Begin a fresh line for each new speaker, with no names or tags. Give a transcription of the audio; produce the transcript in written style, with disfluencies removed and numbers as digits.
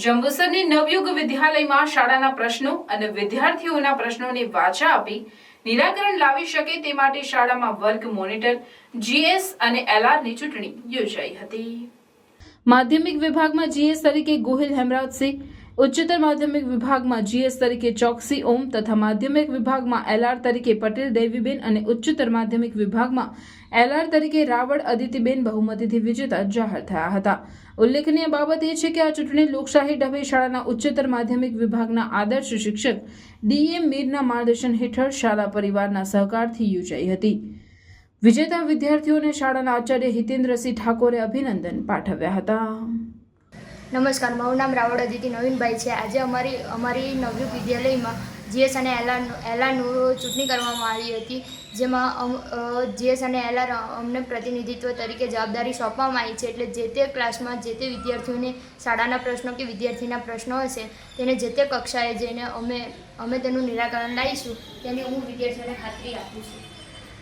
જંબુસરની નવયુગ વિદ્યાલયમાં શાળાના પ્રશ્નો અને વિદ્યાર્થીઓના પ્રશ્નોને વાચા આપી નિરાકરણ લાવી શકે તે માટે શાળામાં વર્ગ મોનિટર, જીએસ અને એલઆરની ચૂંટણી યોજાઈ હતી. માધ્યમિક વિભાગમાં જીએસ તરીકે ગોહિલ હેમરાજસિંહ, ઉચ્ચતર માધ્યમિક વિભાગમાં જીએસ તરીકે ચોકસી ઓમ તથા માધ્યમિક વિભાગમાં એલઆર તરીકે પટેલ દેવીબેન અને ઉચ્ચતર માધ્યમિક વિભાગમાં એલઆર તરીકે રાવળ અદિતિબેન બહુમતીથી વિજેતા જાહેર થયા હતા. ઉલ્લેખનીય બાબત એ છે કે આ ચૂંટણી લોકશાહી ઢબે શાળાના ઉચ્ચતર માધ્યમિક વિભાગના આદર્શ શિક્ષક ડીએમ મીરના માર્ગદર્શન હેઠળ શાળા પરિવારના સહકારથી યોજાઈ હતી. વિજેતા વિદ્યાર્થીઓને શાળાના આચાર્ય હિતેન્દ્રસિંહ ઠાકોરે અભિનંદન પાઠવ્યા હતા.
નમસ્કાર, મારું નામ રાવળ અદિતિ નવીનભાઈ છે. આજે અમારી નવયુગ વિદ્યાલયમાં જીએસ અને એલઆરનું ચૂંટણી કરવામાં આવી હતી, જેમાં જીએસ અને એલઆર અમને પ્રતિનિધિત્વ તરીકે જવાબદારી સોંપવામાં આવી છે. એટલે જે તે ક્લાસમાં જે તે વિદ્યાર્થીઓને શાળાના પ્રશ્નો કે વિદ્યાર્થીના પ્રશ્નો હશે તેને જે તે કક્ષાએ જઈને અમે તેનું નિરાકરણ લાવીશું તેની હું વિદ્યાર્થીઓને ખાતરી આપું છું.